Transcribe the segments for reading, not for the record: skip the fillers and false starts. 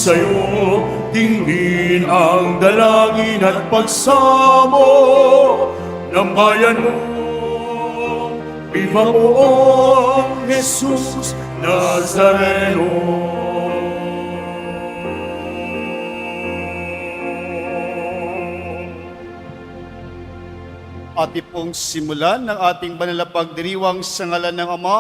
sa'yo, tingin ang dalangin at pagsamo ng bayan mo. Viva poong Jesus Nazareno. Ating pong simulan ng ating banal na pagdiriwang sa ngalan ng Ama,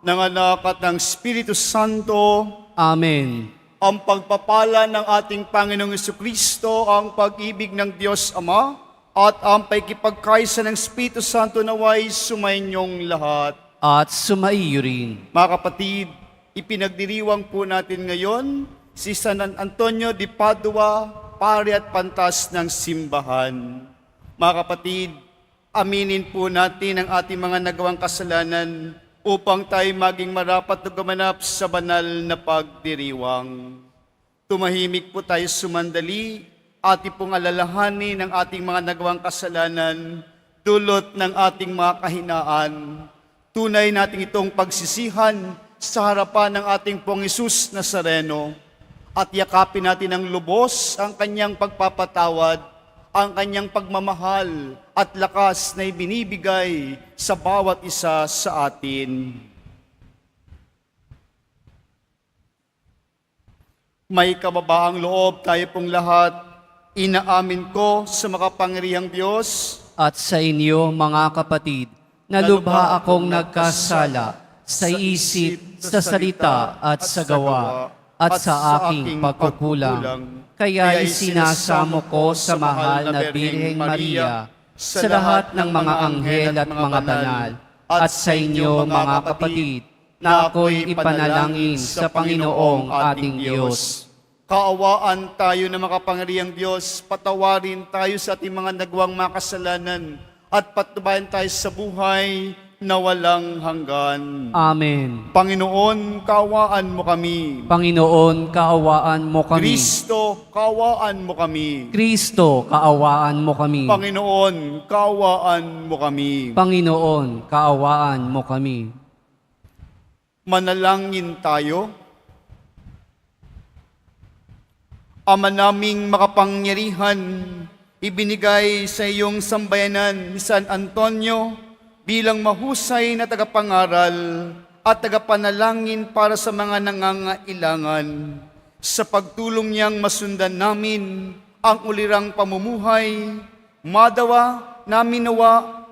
ng Anak at ng Espiritu Santo. Amen. Ang pagpapala ng ating Panginoong Jesucristo, ang pag-ibig ng Diyos Ama, at ang pakikipagkaisa ng Espiritu Santo naway sumainyong lahat. At sumaiyo rin. Mga kapatid, ipinagdiriwang po natin ngayon si San Antonio de Padua, pari at pantas ng simbahan. Mga kapatid, aminin po natin ang ating mga nagawang kasalanan upang tayo maging marapat na gumanap sa banal na pagdiriwang. Tumahimik po tayo sumandali, ating pong alalahanin ang ating mga nagawang kasalanan, dulot ng ating mga kahinaan. Tunay natin itong pagsisihan sa harapan ng ating pong Jesus Nazareno at yakapin natin ng lubos ang kanyang pagpapatawad, ang kanyang pagmamahal at lakas na ibinibigay sa bawat isa sa atin. May kababaang loob tayo pong lahat. Inaamin ko sa makapangyarihang Diyos At sa inyo, mga kapatid, na lubha akong nagkasala sa isip, sa salita at sa gawa, at sa aking pagkukulang. Kaya isinasamo ko sa mahal na Birheng Maria, sa lahat ng mga anghel at mga banal, at sa inyo, mga kapatid, na ako'y ipanalangin sa Panginoong ating Diyos. Kaawaan tayo na makapangyarihang Diyos, patawarin tayo sa ating mga nagawang makasalanan, at patubayan tayo sa buhay na walang hanggan. Amen. Panginoon, kaawaan mo kami. Panginoon, kaawaan mo kami. Kristo, kaawaan mo kami. Kristo, kaawaan mo kami. Panginoon, kaawaan mo kami. Panginoon, kaawaan mo kami. Manalangin tayo. Ama naming makapangyarihan, ibinigay sa iyong sambayanan ni San Antonio bilang mahusay na tagapangaral at tagapanalangin para sa mga nangangailangan. Sa pagtulong niyang masundan namin ang ulirang pamumuhay, madawa namin nawa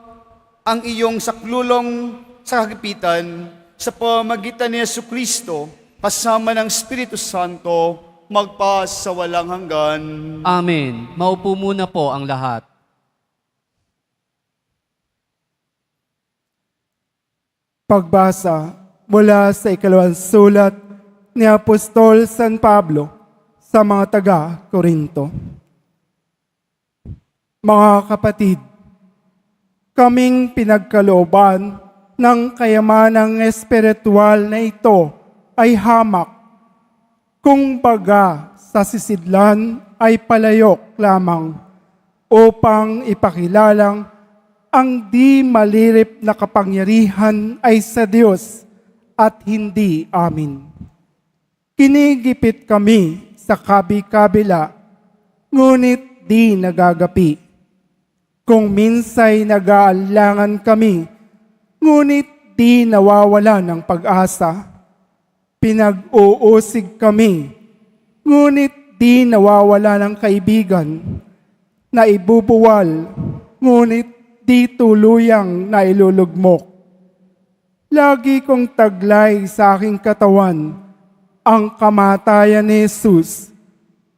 ang iyong saklulong sa kagipitan sa pamagitan ni Jesucristo kasama ng Espiritu Santo magpa sa walang hanggan. Amen. Maupo muna po ang lahat. Pagbasa mula sa ikalawang sulat ni Apostol San Pablo sa mga taga-Korinto. Mga kapatid, kaming pinagkalooban ng kayamanang espiritual na ito ay hamak. Kung baga sa sisidlan ay palayok lamang upang ipakilalang ang di malirip na kapangyarihan ay sa Diyos at hindi amin. Kinigipit kami sa kabi-kabila, ngunit di nagagapi. Kung minsay nag-aalangan kami, ngunit di nawawala ng pag-asa. Pinag-uusig kami, ngunit di nawawala ng kaibigan. Naibubuwal, ngunit di tuluyang nailulugmok. Lagi kong taglay sa aking katawan ang kamatayan ni Jesus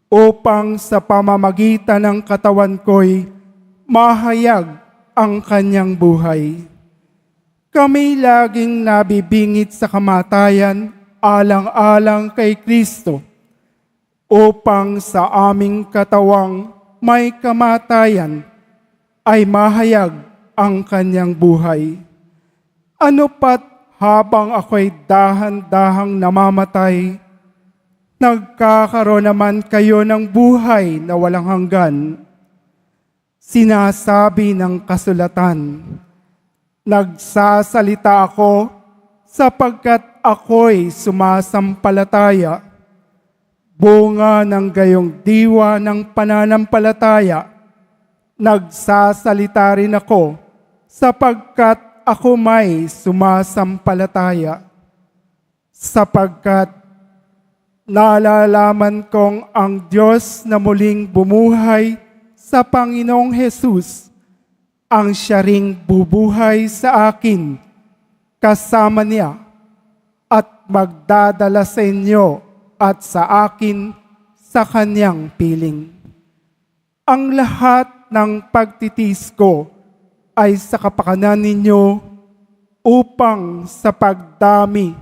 upang sa pamamagitan ng katawan ko'y mahayag ang kanyang buhay. Kami laging nabibingit sa kamatayan alang-alang kay Kristo, upang sa aming katawang may kamatayan ay mahayag ang kanyang buhay. Ano pat habang ako'y dahan-dahang namamatay, nagkakaroon naman kayo ng buhay na walang hanggan. Sinasabi ng kasulatan, nagsasalita ako sapagkat ako'y sumasampalataya. bunga ng gayong diwa ng pananampalataya, nagsasalita rin ako sapagkat ako may sumasampalataya. Sapagkat nalalaman kong ang Diyos na muling bumuhay sa Panginoong Hesus, ang siya ring bubuhay sa akin kasama niya at magdadala sa inyo at sa akin sa kanyang piling. Ang lahat ng pagtitiis ko ay sa kapakanan ninyo upang sa pagdami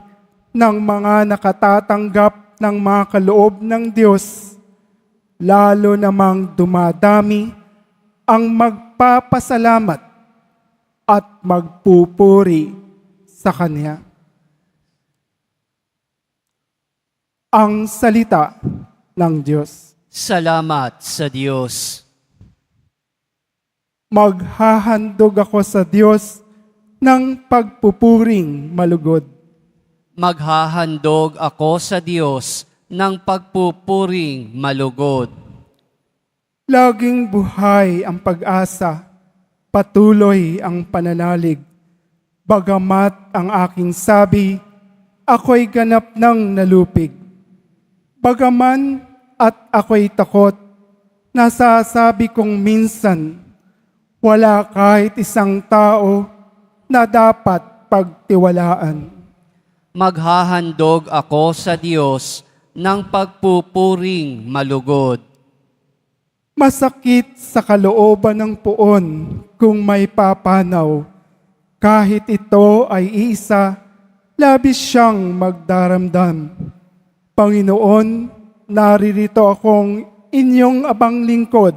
ng mga nakatatanggap ng mga kaloob ng Diyos, lalo namang dumadami ang magpapasalamat at magpupuri sa Kanya. Ang salita ng Diyos. Salamat sa Diyos. Maghahandog ako sa Diyos ng pagpupuring malugod. Maghahandog ako sa Diyos ng pagpupuring malugod. Laging buhay ang pag-asa, patuloy ang pananalig. Bagamat ang aking sabi, ako'y ganap ng nalupig. Bagaman at ako'y takot, nasasabi kong minsan, wala kahit isang tao na dapat pagtiwalaan. Maghahandog ako sa Diyos ng pagpupuring malugod. Masakit sa kalooban ng puon kung may papanaw. Kahit ito ay iisa, labis siyang magdaramdam. Panginoon, naririto akong inyong abang lingkod.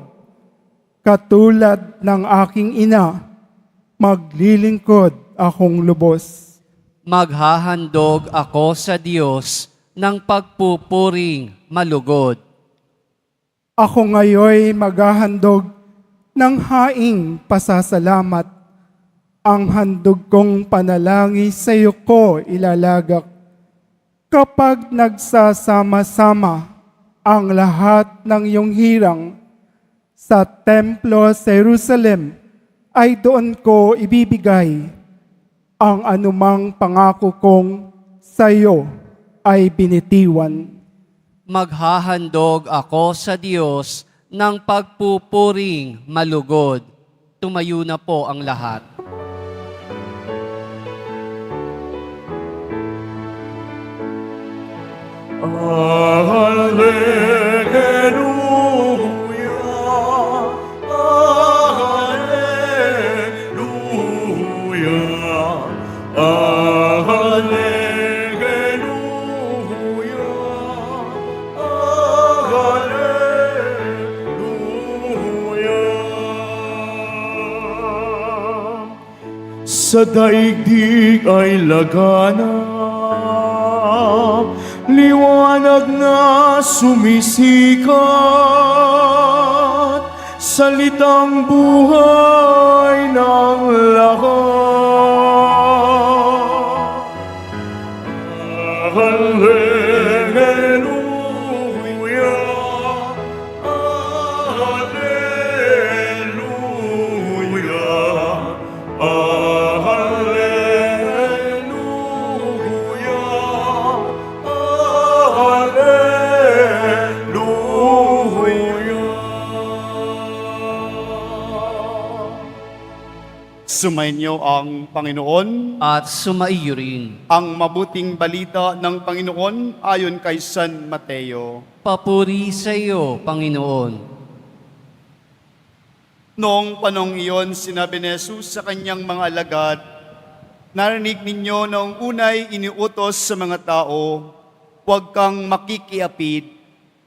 Katulad ng aking ina, maglilingkod akong lubos. Maghahandog ako sa Diyos ng pagpupuring malugod. Ako ngayoy maghahandog ng haing pasasalamat. Ang handog kong panalangin sa iyo ko ilalagak. Kapag nagsasama-sama ang lahat ng iyong hirang sa templo sa Jerusalem, ay doon ko ibibigay ang anumang pangako kong sa iyo ay binitiwan. Maghahandog ako sa Diyos ng pagpupuring malugod. Tumayo na po ang lahat. Hallelujah, Hallelujah, Hallelujah. Sa daigdig ay laganap, liwanag na sumisikat, salitang buhay ng lahat. Hallelujah, Hallelujah, Sumainyo ang Panginoon, At sumaiyo rin. ang mabuting balita ng Panginoon ayon kay San Mateo. Papuri sa iyo, Panginoon. Noong panong iyon, sinabi ni Jesus sa kanyang mga alagad, narinig ninyo noong unay iniutos sa mga tao, huwag kang makikiapid.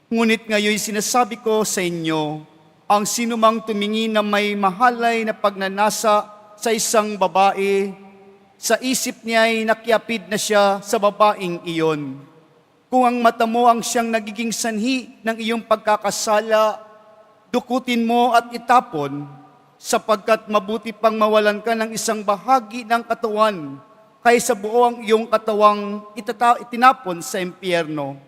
Ngunit ngayon sinasabi ko sa inyo, ang sinumang tumingin na may mahalay na pagnanasa sa isang babae, sa isip niya ay nakiapid na siya sa babaeng iyon. Kung ang mata mo ang siyang nagiging sanhi ng iyong pagkakasala, dukutin mo at itapon, sapagkat mabuti pang mawalan ka ng isang bahagi ng katawan, kaysa buo ang iyong katawang itinapon sa impyerno.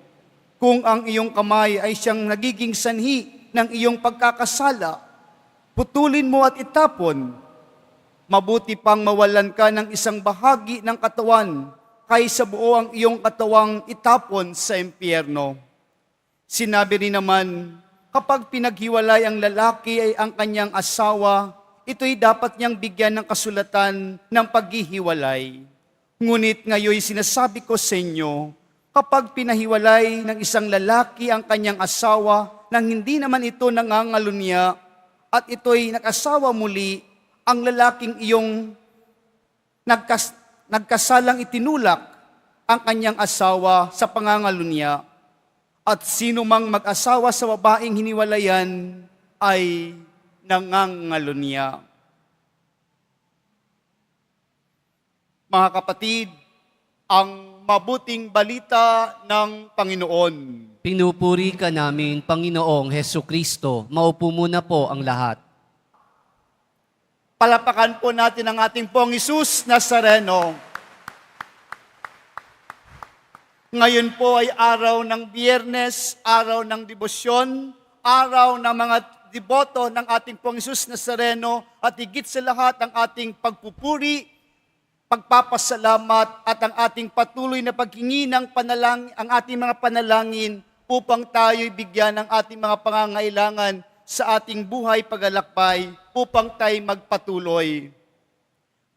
Kung ang iyong kamay ay siyang nagiging sanhi ng iyong pagkakasala, putulin mo at itapon. Mabuti pang mawalan ka ng isang bahagi ng katawan kaysa buo ang iyong katawang itapon sa impyerno. Sinabi rin naman, kapag pinaghiwalay ang lalaki ay ang kanyang asawa, ito'y dapat niyang bigyan ng kasulatan ng paghihiwalay. Ngunit ngayon sinasabi ko sa inyo, kapag pinahiwalay ng isang lalaki ang kanyang asawa nang hindi naman ito nangangalunya at ito'y nag-asawa muli, ang lalaking iyong nagkasalang itinulak ang kanyang asawa sa pangangalunya. At sino mang mag-asawa sa babaeng hiniwalayan ay nangangalunya. Mga kapatid, ang mabuting balita ng Panginoon. Pinupuri ka namin, Panginoong Heso Kristo. Maupo muna po ang lahat. Palapakan po natin ang ating Pong Hesus Nazareno. Ngayon po ay araw ng Biyernes, araw ng debosyon, araw ng mga deboto ng ating Pong Hesus Nazareno at higit sa lahat ang ating pagpupuri, pagpapasalamat at ang ating patuloy na paghingi ng ang ating mga panalangin upang tayo'y bigyan ng ating mga pangangailangan sa ating buhay paglalakbay upang tayo magpatuloy.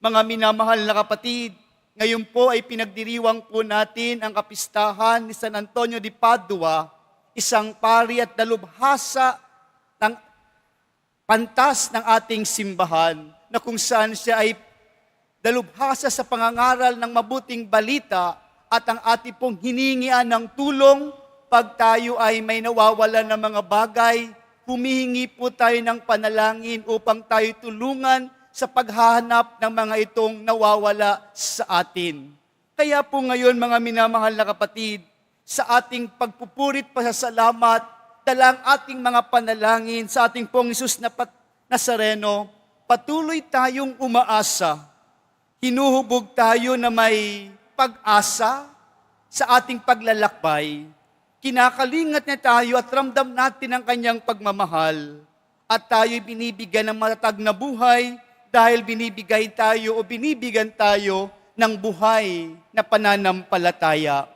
Mga minamahal na kapatid, ngayon po ay pinagdiriwang po natin ang kapistahan ni San Antonio de Padua, isang pari at dalubhasa ng pantas ng ating simbahan na kung saan siya ay dalubhasa sa pangangaral ng mabuting balita at ang ating pong hiningian ng tulong pag tayo ay may nawawalan ng mga bagay, humihingi po tayo ng panalangin upang tayo tulungan sa paghahanap ng mga itong nawawala sa atin. Kaya po ngayon mga minamahal na kapatid, sa ating pagpupurit pasasalamat, dala ang ating mga panalangin sa ating Pong Hesus Nazareno, patuloy tayong umaasa. Hinuhubog tayo na may pag-asa sa ating paglalakbay. Kinakalingat niya tayo at ramdam natin ang kanyang pagmamahal. At tayo'y binibigyan ng matatag na buhay dahil binibigyan tayo ng buhay na pananampalataya.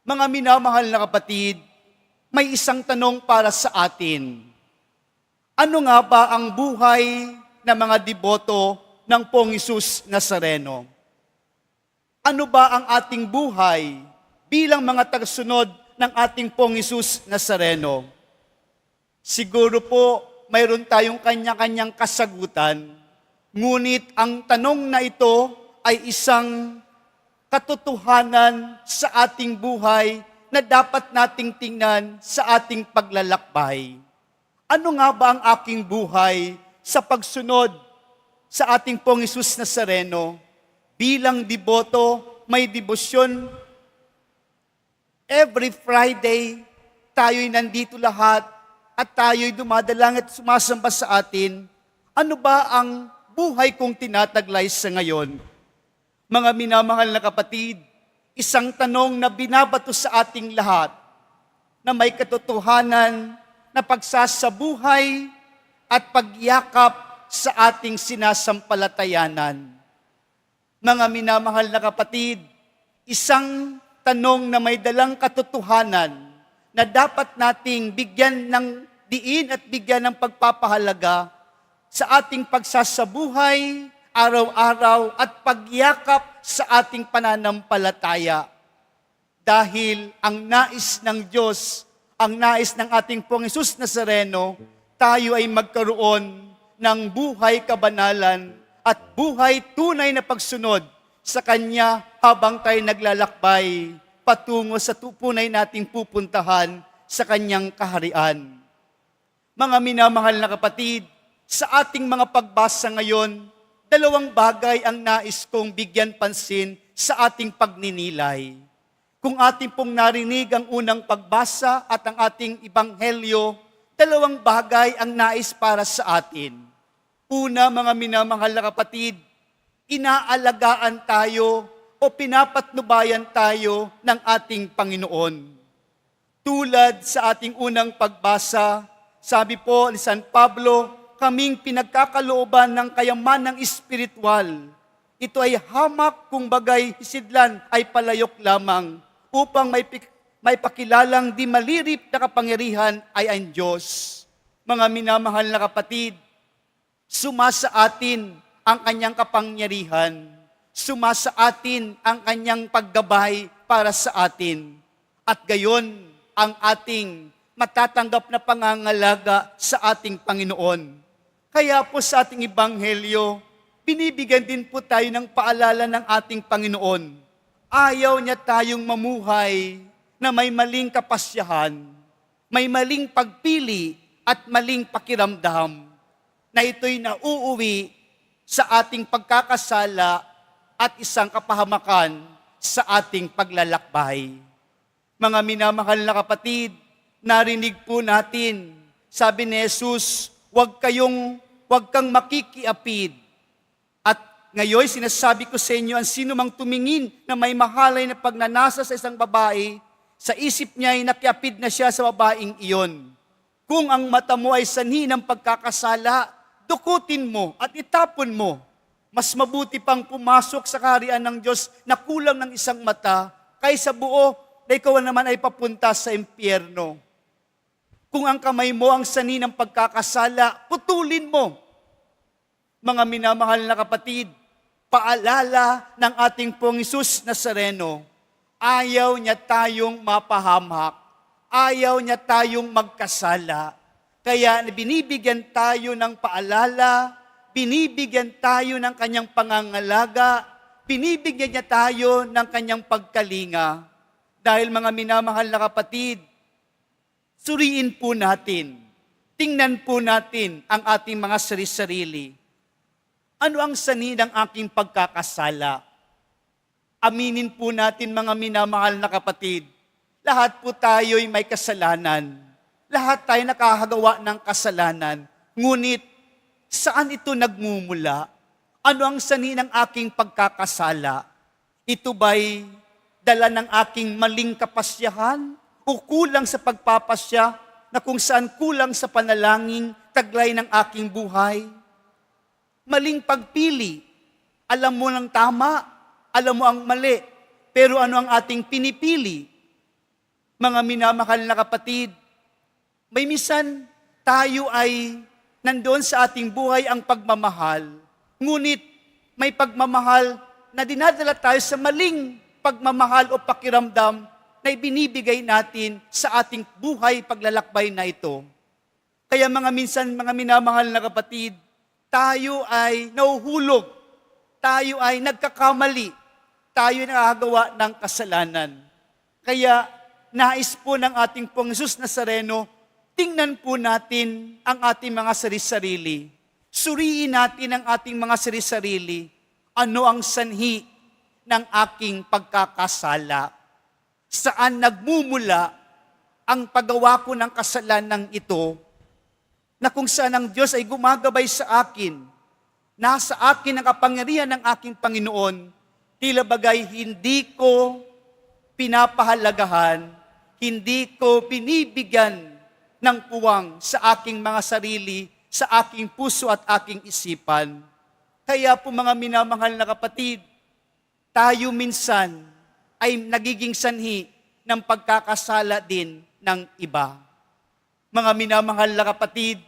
Mga minamahal na kapatid, may isang tanong para sa atin. Ano nga ba ang buhay ng mga deboto ng Pong Hesus Nazareno? Ano ba ang ating buhay bilang mga tagasunod ng ating Pong Hesus Nazareno? Siguro po, mayroon tayong kanya-kanyang kasagutan. Ngunit ang tanong na ito ay isang katotohanan sa ating buhay na dapat nating tingnan sa ating paglalakbay. Ano nga ba ang aking buhay sa pagsunod sa ating Pong Hesus Nazareno? Bilang deboto, may debosyon. Every Friday, tayo'y nandito lahat at tayo'y dumadalang at sumasamba sa atin. Ano ba ang buhay kong tinataglay sa ngayon? Mga minamahal na kapatid, isang tanong na binabato sa ating lahat na may katotohanan na pagsasabuhay at pagyakap sa ating sinasampalatayanan. Mga minamahal na kapatid, isang tanong na may dalang katotohanan na dapat nating bigyan ng diin at bigyan ng pagpapahalaga sa ating pagsasabuhay, araw-araw at pagyakap sa ating pananampalataya. Dahil ang nais ng Diyos, ang nais ng ating Pong Hesus Nazareno, tayo ay magkaroon ng buhay kabanalan at buhay tunay na pagsunod sa Kanya habang tayo naglalakbay patungo sa tunay nating pupuntahan sa Kanyang kaharian. Mga minamahal na kapatid, sa ating mga pagbasa ngayon, dalawang bagay ang nais kong bigyan pansin sa ating pagninilay. Kung ating pong narinig ang unang pagbasa at ang ating ibanghelyo, dalawang bagay ang nais para sa atin. Una, mga minamahal na kapatid, inaalagaan tayo o pinapatnubayan tayo ng ating Panginoon. Tulad sa ating unang pagbasa, sabi po ni San Pablo, kaming pinagkakalooban ng kayamanang espiritual. Ito ay hamak kung bagay hisidlan ay palayok lamang upang may pakilalang di malirip na kapangyarihan ay ang Diyos. Mga minamahal na kapatid, sumasa atin ang kanyang kapangyarihan. Sumasa atin ang kanyang paggabay para sa atin. At gayon, ang ating matatanggap na pangangalaga sa ating Panginoon. Kaya po sa ating Ebanghelyo, binibigyan din po tayo ng paalala ng ating Panginoon. Ayaw niya tayong mamuhay na may maling kapasyahan, may maling pagpili at maling pakiramdam, na ito'y nauuwi sa ating pagkakasala at isang kapahamakan sa ating paglalakbay. Mga minamahal na kapatid, narinig po natin, sabi ni Jesus, huwag kang makikiapid. At ngayon, sinasabi ko sa inyo, ang sino mang tumingin na may mahalay na pagnanasa sa isang babae, sa isip niya ay nakiapid na siya sa babaeng iyon. Kung ang mata mo ay sanhi ng pagkakasala, dukutin mo at itapon mo. Mas mabuti pang pumasok sa kaharian ng Diyos na kulang ng isang mata, kaysa buo na ikaw naman ay papunta sa impyerno. Kung ang kamay mo ang sanhi ng pagkakasala, putulin mo. Mga minamahal na kapatid, paalala ng ating Pong Hesus Nazareno, ayaw niya tayong mapahamak, ayaw niya tayong magkasala. Kaya binibigyan tayo ng paalala, binibigyan tayo ng kanyang pangangalaga, binibigyan niya tayo ng kanyang pagkalinga. Dahil mga minamahal na kapatid, suriin po natin, tingnan po natin ang ating mga sarili-sarili. Ano ang sanhi ng aking pagkakasala? Aminin po natin mga minamahal na kapatid, lahat po tayo'y may kasalanan. Lahat tayo nakahagawa ng kasalanan. Ngunit, saan ito nagmumula? Ano ang sanhi ng aking pagkakasala? Ito ba'y dala ng aking maling kapasyahan o kulang sa pagpapasya na kung saan kulang sa panalangin, taglay ng aking buhay? Maling pagpili. Alam mo ng tama, alam mo ang mali, pero ano ang ating pinipili? Mga minamahal na kapatid, may minsan tayo ay nandoon sa ating buhay ang pagmamahal, ngunit may pagmamahal na dinadala tayo sa maling pagmamahal o pakiramdam na ibinibigay natin sa ating buhay paglalakbay na ito. Kaya mga minsan, mga minamahal na kapatid, tayo ay nahuhulog, tayo ay nagkakamali, tayo ay nakagawa ng kasalanan. Kaya nais po ng ating Pong Hesus Nazareno, tingnan po natin ang ating mga sarili-sarili. Suriin natin ang ating mga sarili-sarili. Ano ang sanhi ng aking pagkakasala? Saan nagmumula ang paggawa ko ng kasalanan ito, na kung saan ang Diyos ay gumagabay sa akin, nasa akin ang kapangyarihan ng aking Panginoon, tila bagay hindi ko pinapahalagahan, hindi ko binibigyan ng puwang sa aking mga sarili, sa aking puso at aking isipan. Kaya po mga minamahal na kapatid, tayo minsan ay nagiging sanhi ng pagkakasala din ng iba. Mga minamahal na kapatid,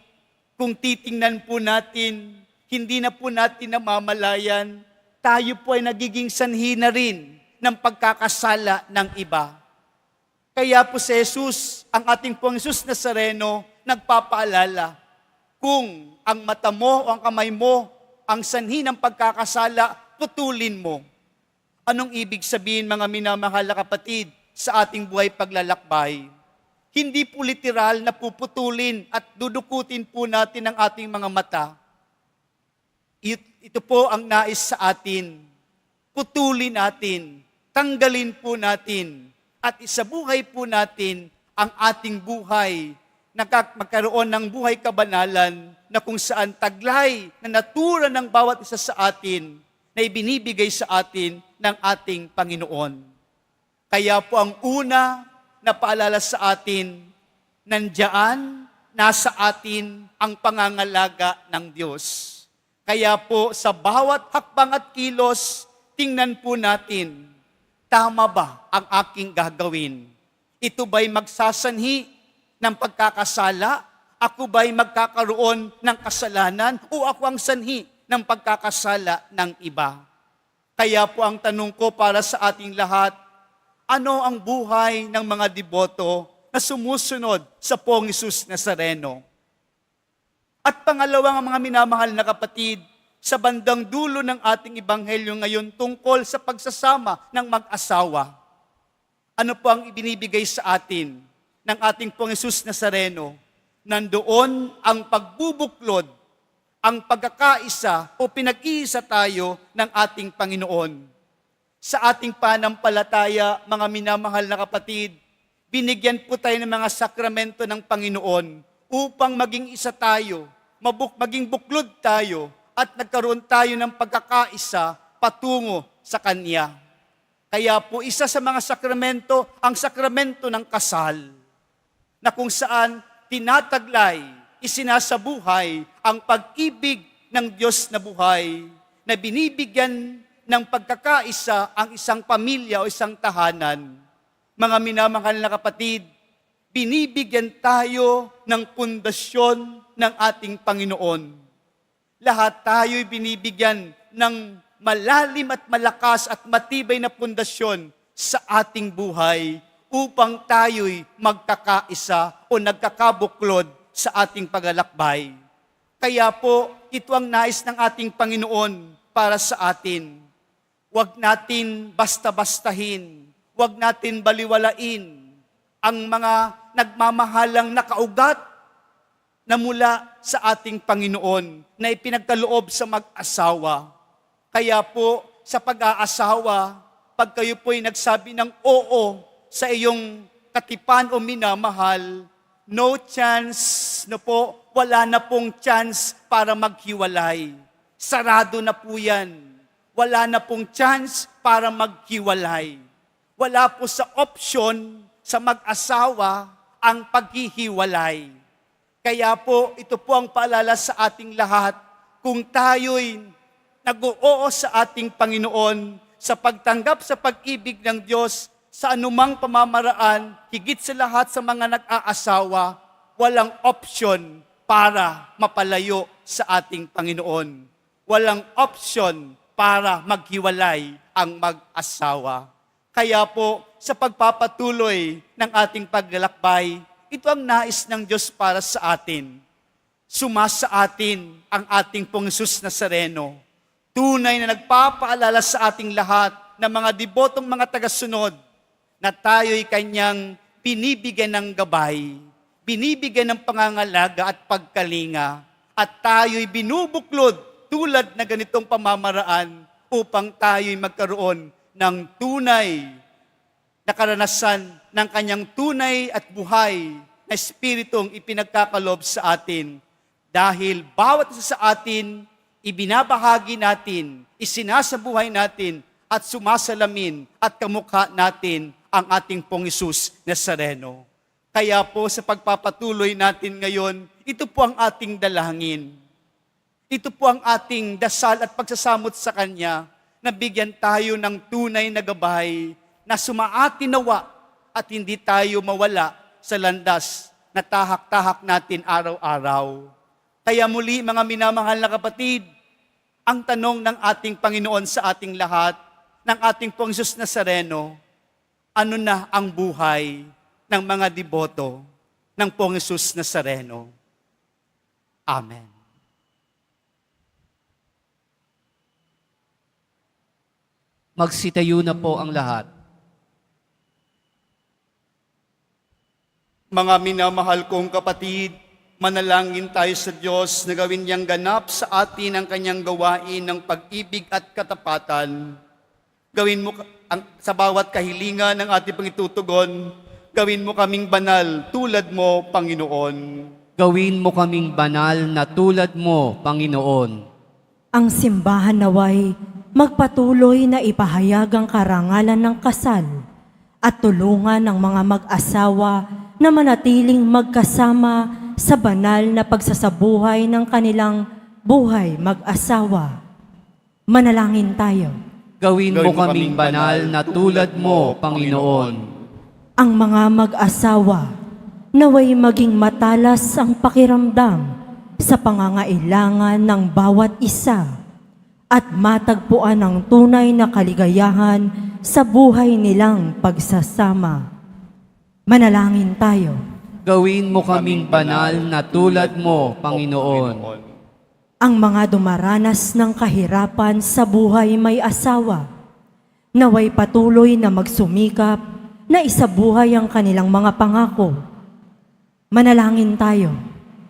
kung titingnan po natin, hindi na po natin namamalayan, tayo po ay nagiging sanhi na rin ng pagkakasala ng iba. Kaya po si Jesus, ang ating Pong Hesus Nazareno, nagpapaalala, kung ang mata mo o ang kamay mo, ang sanhi ng pagkakasala, putulin mo. Anong ibig sabihin mga minamahal na kapatid sa ating buhay paglalakbay? Hindi po literal na puputulin at dudukutin po natin ang ating mga mata. Ito po ang nais sa atin. Putulin natin, tanggalin po natin, at isabuhay po natin ang ating buhay na magkaroon ng buhay kabanalan na kung saan taglay na natura ng bawat isa sa atin na ibinibigay sa atin ng ating Panginoon. Kaya po ang una na paalala sa atin, nandiyan, nasa atin ang pangangalaga ng Diyos. Kaya po sa bawat hakbang at kilos, tingnan po natin, tama ba ang aking gagawin? Ito ba'y magsasanhi ng pagkakasala? Ako ba'y magkakaroon ng kasalanan? O ako ang sanhi ng pagkakasala ng iba? Kaya po ang tanong ko para sa ating lahat, ano ang buhay ng mga deboto na sumusunod sa Poong Hesus Nazareno? At pangalawang mga minamahal na kapatid, sa bandang dulo ng ating ebanghelyo ngayon tungkol sa pagsasama ng mag-asawa. Ano po ang ibinibigay sa atin ng ating Poong Hesus Nazareno? Nandoon ang pagbubuklod, ang pagkakaisa o pinag-iisa tayo ng ating Panginoon. Sa ating panampalataya, mga minamahal na kapatid, binigyan po tayo ng mga sakramento ng Panginoon upang maging isa tayo, maging buklod tayo, at nagkaroon tayo ng pagkakaisa patungo sa Kanya. Kaya po isa sa mga sakramento, ang sakramento ng kasal, na kung saan tinataglay, isinasabuhay ang pag-ibig ng Diyos na buhay, na binibigyan ng pagkakaisa ang isang pamilya o isang tahanan. Mga minamahal na kapatid, binibigyan tayo ng pundasyon ng ating Panginoon. Lahat tayo'y binibigyan ng malalim at malakas at matibay na pundasyon sa ating buhay upang tayo'y magkakaisa o nagkakabuklod sa ating paglalakbay. Kaya po, ito ang nais ng ating Panginoon para sa atin. Huwag natin basta-bastahin, huwag natin baliwalain ang mga nagmamahalang nakaugat na mula sa ating Panginoon na ipinagkaloob sa mag-asawa. Kaya po, sa pag-aasawa, pag kayo po'y nagsabi ng oo sa iyong katipan o minamahal, no chance na po, wala na pong chance para maghiwalay. Sarado na po yan. Wala na pong chance para maghiwalay. Wala po sa option sa mag-asawa ang paghihiwalay. Kaya po, ito po ang paalala sa ating lahat, kung tayo'y nag-oo sa ating Panginoon, sa pagtanggap sa pag-ibig ng Diyos, sa anumang pamamaraan, higit sa lahat sa mga nag-aasawa, walang option para mapalayo sa ating Panginoon. Walang option para maghiwalay ang mag-asawa. Kaya po, sa pagpapatuloy ng ating paglalakbay, ito ang nais ng Diyos para sa atin. Sumasa atin ang ating Poong Hesus Nazareno. Tunay na nagpapaalala sa ating lahat na mga debotong mga tagasunod na tayo'y Kanyang binibigyan ng gabay, binibigyan ng pangangalaga at pagkalinga, at tayo'y binubuklod tulad na ganitong pamamaraan upang tayo'y magkaroon ng tunay na karanasan ng Kanyang tunay at buhay na Espiritong ipinagkakalob sa atin. Dahil bawat isa sa atin, ibinabahagi natin, isinasabuhay natin, at sumasalamin at kamukha natin ang ating Poong Hesus Nazareno. Kaya po sa pagpapatuloy natin ngayon, ito po ang ating dalangin. Ito po ang ating dasal at pagsasamot sa Kanya na bigyan tayo ng tunay na gabay na sumaati nawa at hindi tayo mawala sa landas na tahak-tahak natin araw-araw. Kaya muli mga minamahal na kapatid, ang tanong ng ating Panginoon sa ating lahat, ng ating Poong Hesus Nazareno, ano na ang buhay ng mga deboto ng Poong Hesus Nazareno? Amen. Magsitayo na po ang lahat. Mga minamahal kong kapatid, manalangin tayo sa Diyos na gawin niyang ganap sa atin ang Kanyang gawain ng pag-ibig at katapatan. Gawin mo sa bawat kahilingan ng ating pangitutugon, gawin mo kaming banal tulad mo, Panginoon. Gawin mo kaming banal na tulad mo, Panginoon. Ang simbahan naway magpatuloy na ipahayag ang karangalan ng kasal at tulungan ang mga mag-asawa na manatiling magkasama sa banal na pagsasabuhay ng kanilang buhay mag-asawa. Manalangin tayo. Gawin mo kaming banal na tulad mo, Panginoon. Ang mga mag-asawa naway maging matalas ang pakiramdam sa pangangailangan ng bawat isa at matagpuan ang tunay na kaligayahan sa buhay nilang pagsasama. Manalangin tayo. Gawin mo kaming banal na tulad mo, Panginoon. Ang mga dumaranas ng kahirapan sa buhay may asawa, naway patuloy na magsumikap na isabuhay ang kanilang mga pangako. Manalangin tayo.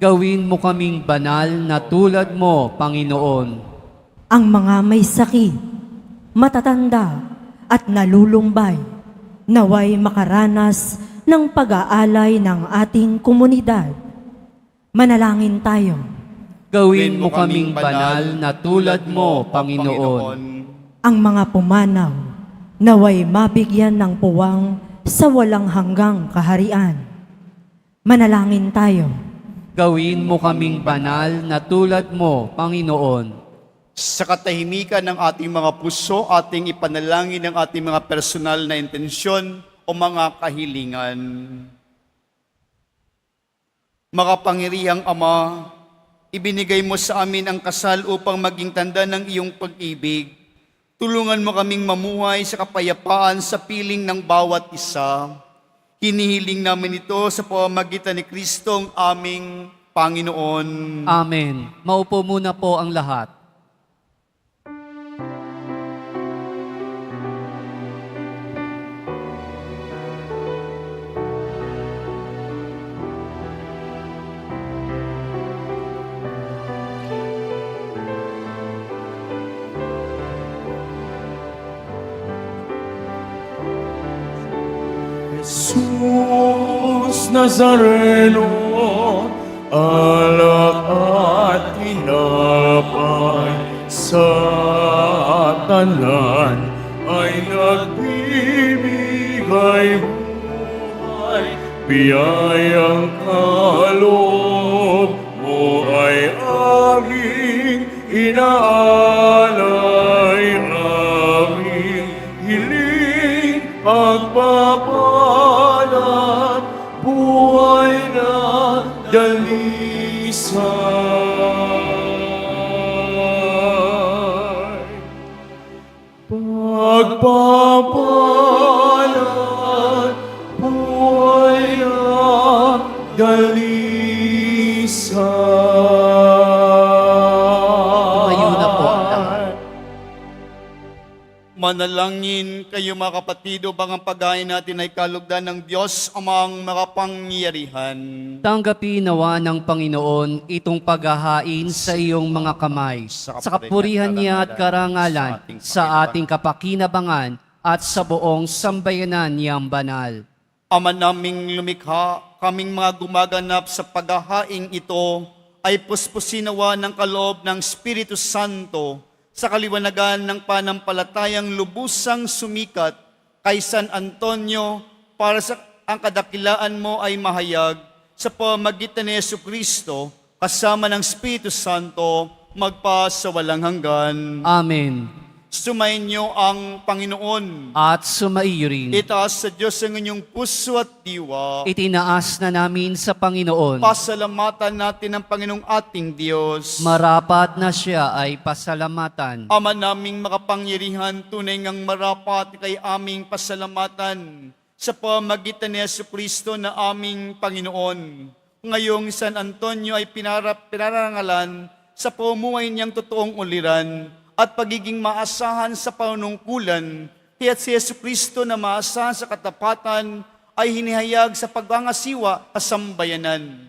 Gawin mo kaming banal na tulad mo, Panginoon. Ang mga may sakit, matatanda at nalulumbay, naway makaranas ng pag-aalay ng ating komunidad. Manalangin tayo. Gawin mo kaming banal na tulad mo, Panginoon. Ang mga pumanaw, naway mabigyan ng puwang sa walang hanggang kaharian. Manalangin tayo. Gawin mo kaming banal na tulad mo, Panginoon. Sa katahimikan ng ating mga puso, ating ipanalangin ang ating mga personal na intensyon o mga kahilingan. Makapangyarihang Ama, ibinigay mo sa amin ang kasal upang maging tanda ng iyong pag-ibig. Tulungan mo kaming mamuhay sa kapayapaan sa piling ng bawat isa. Hinihiling namin ito sa pamamagitan ni Kristong aming Panginoon. Amen. Maupo muna po ang lahat. Jesus Nazareno, alak at tinapay sa tanan ay nagbibigay buhay. Biyayang kaloob mo ay aming inaalay, aming hiling pagpapalat, buhay na dalisay. Pagpapalat, buhay na dalisay. Tumayo na po ang lahat. Manalangin kayo mga kapatid, upang ang paghain natin ay kalugdan ng Diyos amang makapangyarihan. Tanggapin nawa ng Panginoon itong paghahain sa iyong mga kamay, sa kapurihan niya at karangalan, sa ating kapakinabangan at sa buong sambayanan niyang banal. Ama naming lumikha, kaming mga gumaganap sa paghahaing ito ay puspusinawa ng kaloob ng Espiritu Santo sa kaliwanagan ng panampalatayang lubusang sumikat kay San Antonio, para sa ang kadakilaan mo ay mahayag sa pamamagitan ni Jesucristo kasama ng Espiritu Santo magpa sa walang hanggan. Amen. Sumainyo ang Panginoon. At sumaiyo rin. Itaas sa Diyos ang inyong puso at diwa. Itinaas na namin sa Panginoon. Pasalamatan natin ang Panginoong ating Diyos. Marapat na siya ay pasalamatan. Ama naming makapangyarihan, tunay ngang marapat kay aming pasalamatan sa pamamagitan ni Jesucristo na aming Panginoon. Ngayong San Antonio ay pinarangalan sa pamumuhay niyang totoong uliran at pagiging maasahan sa panunungkulan, kaya't si Jesucristo na maasahan sa katapatan ay hinihayag sa pagpangasiwa sa sambayanan.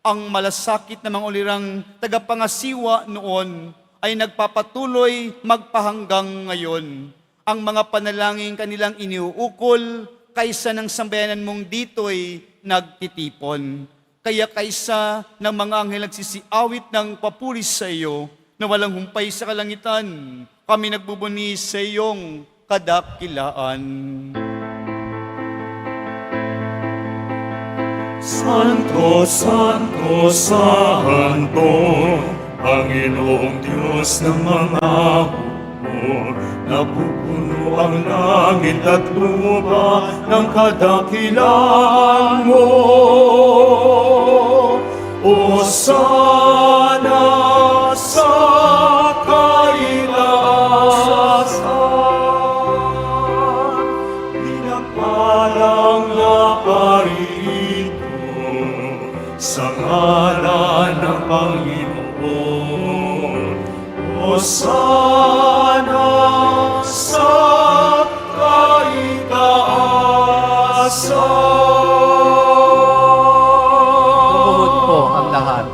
Ang malasakit na mga ulirang tagapangasiwa noon ay nagpapatuloy magpahanggang ngayon. Ang mga panalangin kanilang iniuukol kaysa ng sambayanan mong dito'y nagtitipon. Kaya kaysa ng mga anghel nagsisiawit ng papuri sa iyo, na walang humpay sa kalangitan, kami nagbubuni sa iyong kadakilaan. Santo, Santo, Santo, Panginoong Diyos ng mga hukbo, napupuno ang langit at lupa ng kadakilaan mo. O sana sa kaitaasan, pinapalang naparito sa ngalan ng Panginoon. O sana sa Lumuhod po kaitaasan. ang lahat.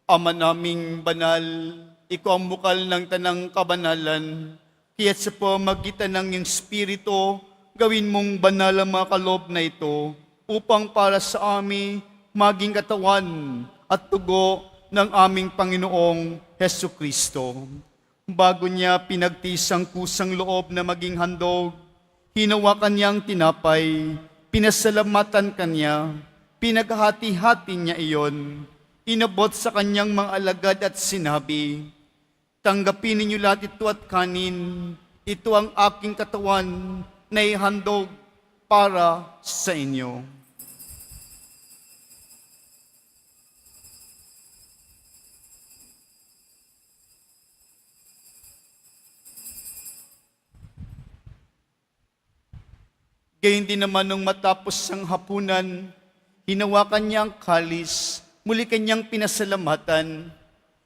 Ama naming banal, ikaw ang bukal ng tanang kabanalan. Kaya't sa pamagitan ng iyong Espiritu, gawin mong banal ang mga kaloob na ito upang para sa amin maging katawan at tugo ng aming Panginoong Heso Kristo. Bago niya pinagtisang kusang loob na maging handog, hinawakan niyang tinapay, pinasalamatan kanya, pinaghati-hati niya iyon, inabot sa kanyang mga alagad at sinabi, "Tanggapin ninyo lahat ito at kanin, ito ang aking katawan na ihandog para sa inyo." Gayun din naman nung matapos ang hapunan, hinawakan niya ang kalis, muli kanyang pinasalamatan,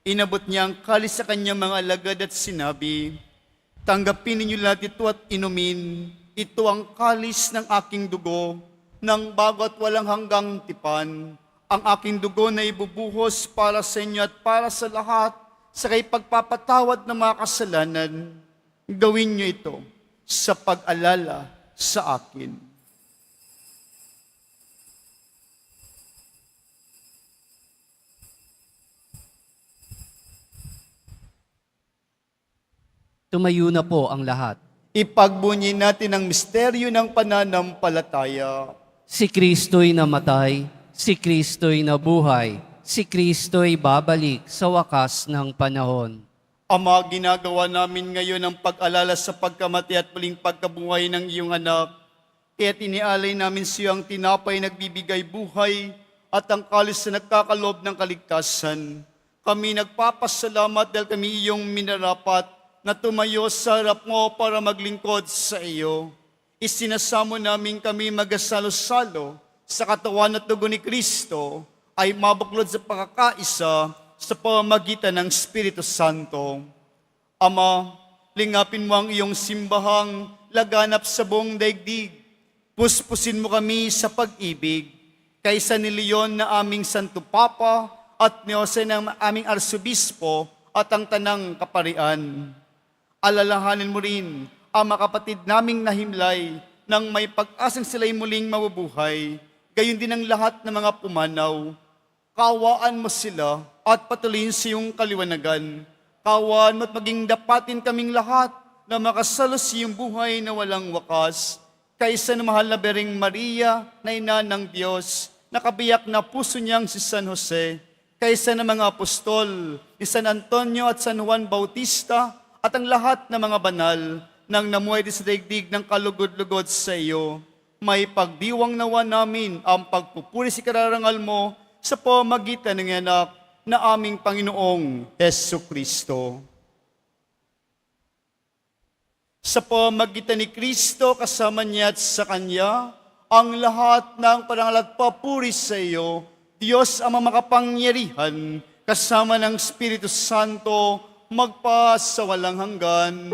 inabot niya ang kalis sa kanyang mga alagad at sinabi, "Tanggapin ninyo lahat ito at inumin, ito ang kalis ng aking dugo, ng bago at walang hanggang tipan, ang aking dugo na ibubuhos para sa inyo at para sa lahat, sa kay pagpapatawad ng mga kasalanan. Gawin niyo ito sa pag-alala sa akin." Tumayo na po ang lahat. Ipagbunyi natin ang misteryo ng pananampalataya. Si Kristo'y namatay, si Kristo'y nabuhay, si Kristo'y babalik sa wakas ng panahon. Ama, ginagawa namin ngayon ang pag-alala sa pagkamatay at muling pagkabuhay ng iyong anak. Kaya tinialay namin sa iyo ang tinapay nagbibigay buhay at ang kalis na nagkakalob ng kaligtasan. Kami nagpapasalamat dahil kami iyong minarapat na tumayo sa harap mo para maglingkod sa iyo. Isinasamo namin kami magasalo-salo sa katawan at dugo ni Kristo ay mabuklod sa pagkakaisa sa pamamagitan ng Espiritu Santo. Ama, lingapin mo ang iyong simbahang laganap sa buong daigdig. Puspusin mo kami sa pag-ibig kaysa ni Leon na aming Santo Papa at ni Jose na aming Arsobispo at ang tanang kaparian. Alalahanin mo rin ang mga kapatid naming nahimlay nang may pag-asang sila'y muling mabubuhay. Gayon din ang lahat ng mga pumanaw. Kawaan mo sila at patuloyin sa iyong kaliwanagan. Kawaan mo at maging dapatin kaming lahat na makasalo sa iyong buhay na walang wakas. Kaysa na mahal na Bereng Maria na ina ng Diyos, nakabiyak na puso niyang si San Jose, kaysa ng mga apostol, ni San Antonio at San Juan Bautista, at ang lahat ng mga banal nang namuhay sa daigdig ng kalugod-lugod sa iyo, may pagdiwang nawa namin ang pagpupuri sa kararangal mo sa pamagitan ng anak na aming Panginoong Heso Kristo. Sa pamagitan ni Kristo, kasama niya at sa Kanya, ang lahat ng parangal at papuri sa iyo, Diyos ang makapangyarihan, kasama ng Espiritu Santo, magpa sa walang hanggan.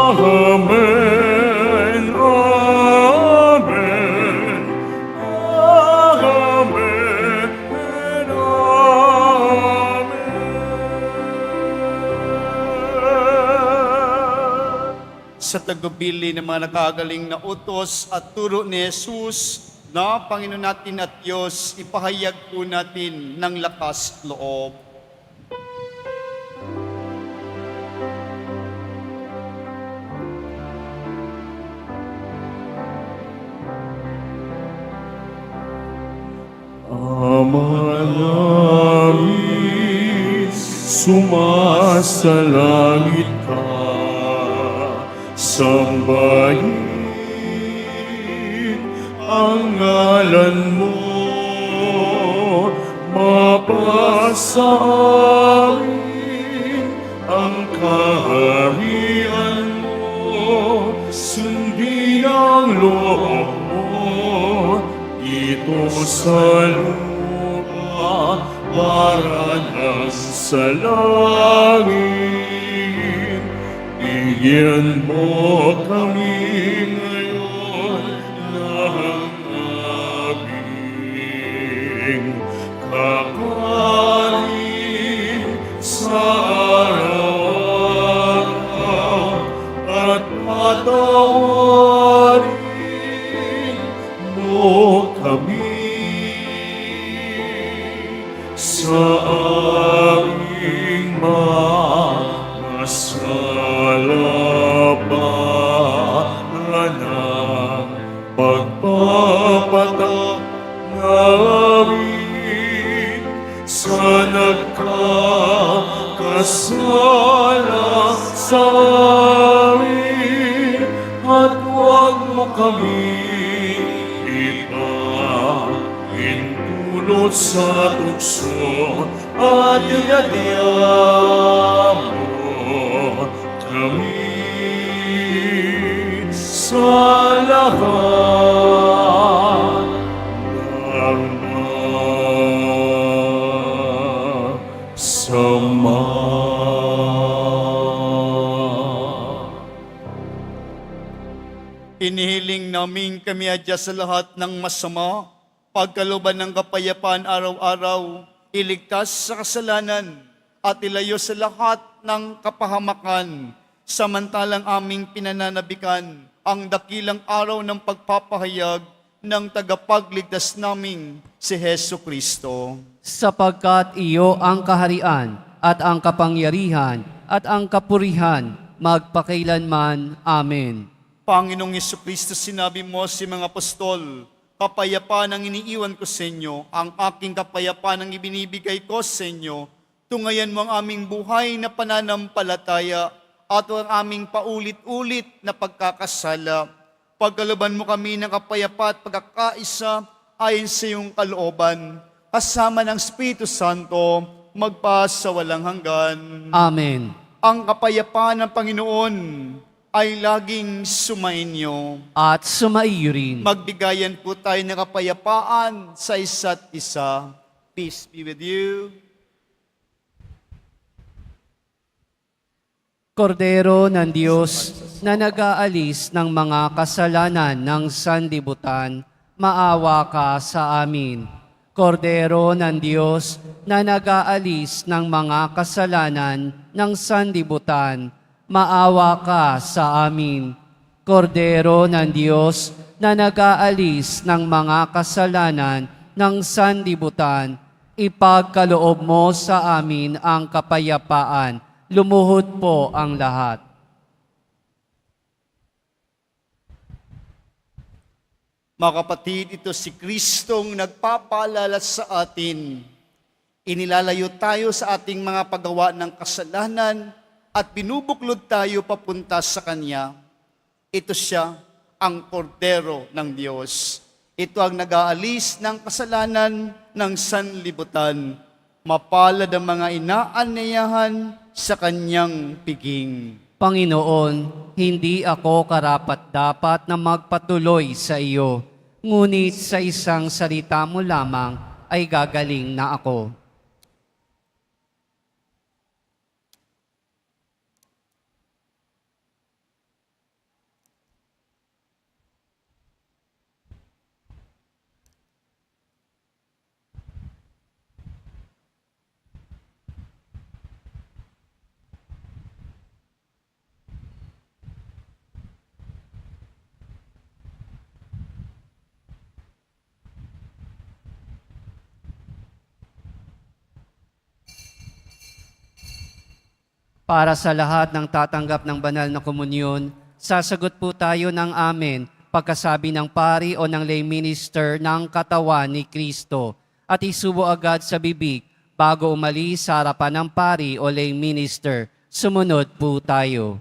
Amen, amen, amen, amen. Sa tagubilin ng mga nakagaling na utos at turo ni Jesus na Panginoon natin at Diyos, ipahayag po natin ng lakas at loob. sumasalangit ka, sambahin ang ngalan mo, mapasa amin ang kaharian mo, sundin ang loob mo dito sa lupa para nang sa langit. Bigyan mo kami ngayon ng aming kakanin sa araw-araw at patawarin mo kami sa aming mga salabanan, pagpapatak namin sa nagkakasala sa amin, at huwag mo kami ipahintulot sa tukso, at iadya mo kami sa lahat ng masama. Inihiling namin kami adya sa lahat ng masama, pagkalooban ng kapayapaan araw-araw, iligtas sa kasalanan, at ilayo sa lahat ng kapahamakan, samantalang aming pinananabikan ang dakilang araw ng pagpapahayag ng tagapagligtas naming si Hesu Kristo. Sapagkat iyo ang kaharian at ang kapangyarihan at ang kapurihan magpakailanman. Amen. Panginoong Jesucristo, sinabi mo si mga apostol, kapayapaan ang iniiwan ko sa inyo, ang aking kapayapaan ang ibinibigay ko sa inyo. Tungayan mo ang aming buhay na pananampalataya at ang aming paulit-ulit na pagkakasala. Pagkalooban mo kami ng kapayapaan at pagkakaisa ayon sa iyong kalooban, kasama ng Espiritu Santo, magpa sa walang hanggan. Amen. Ang kapayapaan ng Panginoon ay laging sumainyo. At sumaiyo rin. Magbigayan po tayo ng kapayapaan sa isa't isa. Peace be with you. Kordero ng Diyos na nag-aalis ng mga kasalanan ng sanlibutan, maawa ka sa amin. Kordero ng Diyos na nag-aalis ng mga kasalanan ng sanlibutan, maawa ka sa amin. Kordero ng Diyos na nag-aalis ng mga kasalanan ng sanlibutan, ipagkaloob mo sa amin ang kapayapaan. Lumuhod po ang lahat. Mga kapatid, ito si Kristong nagpapaalala sa atin. Inilalayo tayo sa ating mga paggawa ng kasalanan at binubuklod tayo papunta sa Kanya. Ito siya, ang Kordero ng Diyos. Ito ang nag-aalis ng kasalanan ng sanlibutan. Mapalad ang mga inaanyayahan sa Kanyang piging. Panginoon, hindi ako karapat-dapat na magpatuloy sa iyo, ngunit sa isang salita mo lamang ay gagaling na ako. Para sa lahat ng tatanggap ng banal na komunyon, sasagot po tayo ng amen pagkasabi ng pari o ng lay minister ng katawan ni Kristo at isubo agad sa bibig Bago umalis sa harapan ng pari o lay minister, sumunod po tayo.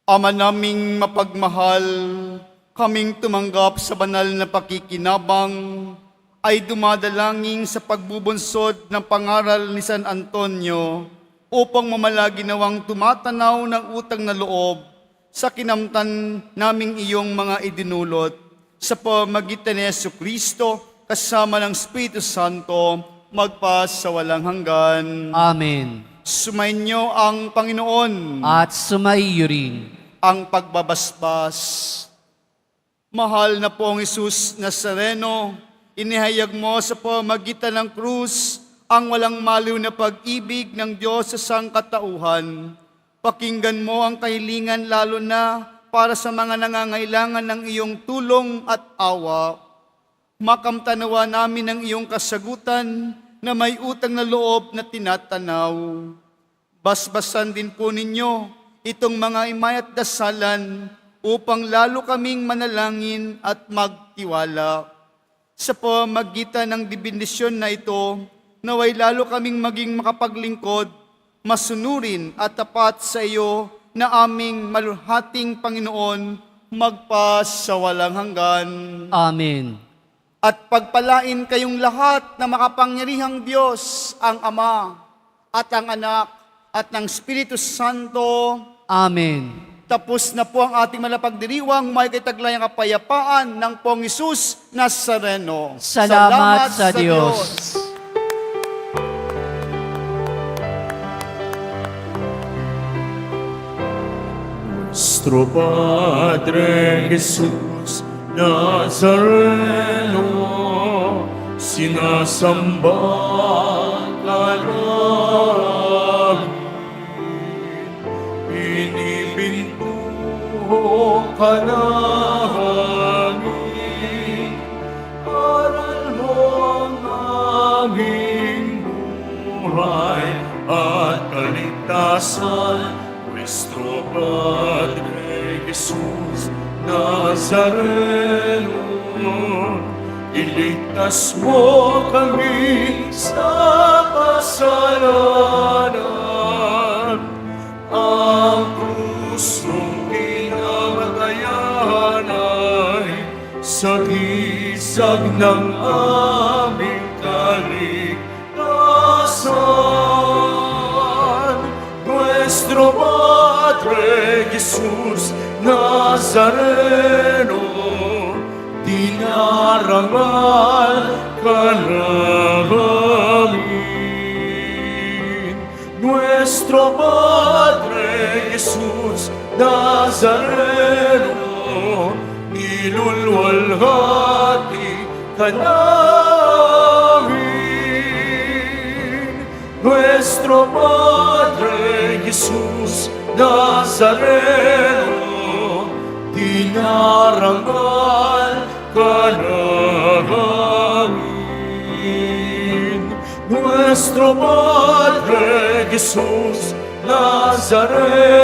Ama naming mapagmahal, kaming tumanggap sa banal na pakikinabang, ay dumadalangin sa pagbubunsod ng pangaral ni San Antonio upang mamalagi nawang tumatanaw ng utang na loob sa kinamtan naming iyong mga idinulot sa pamagitan ni Jesucristo kasama ng Espiritu Santo magpa sa walang hanggan. Amen. Sumainyo ang Panginoon. At sumaiyo rin. Ang pagbabasbas. Mahal na pong Hesus Nazareno, inihayag mo sa pamagitan ng krus ang walang maliw na pag-ibig ng Diyos sa sangkatauhan. Pakinggan mo ang kahilingan lalo na para sa mga nangangailangan ng iyong tulong at awa. Makamtanawa namin ang iyong kasagutan na may utang na loob na tinatanaw. Basbasan din po ninyo itong mga imay at dasalan upang lalo kaming manalangin at magtiwala. Sa pamagitan ng dibindisyon na ito, naway lalo kaming maging makapaglingkod, masunurin at tapat sa iyo na aming maluhating Panginoon magpa sa walang hanggan. Amen. At pagpalain kayong lahat na makapangyarihang Diyos, ang Ama at ang Anak at ng Espiritu Santo. Amen. Tapos na po ang ating malapagdiriwang may kitaglayang kapayapaan ng Pong Hesus Nazareno. Salamat sa Diyos. Nuestro Padre Jesús Nazareno, sinasamba ka namin, pinipintuho ka namin, aral mo ang aming buhay at kaligtasan. Nuestro Padre Jesús Nazareno, iligtas mo kami sa kasalanan. Ang krus mong pinamatayan ay sagisag ng aming kaligtasan. Nuestro Padre Jesús Nazareno, dinarangal ka namin. Nuestro Padre Jesús Nazareno, nilulwalhati ka namin. Nuestro Padre Jesús Nazareno, dinarangal ka namin. Nuestro Padre Jesús Nazareno,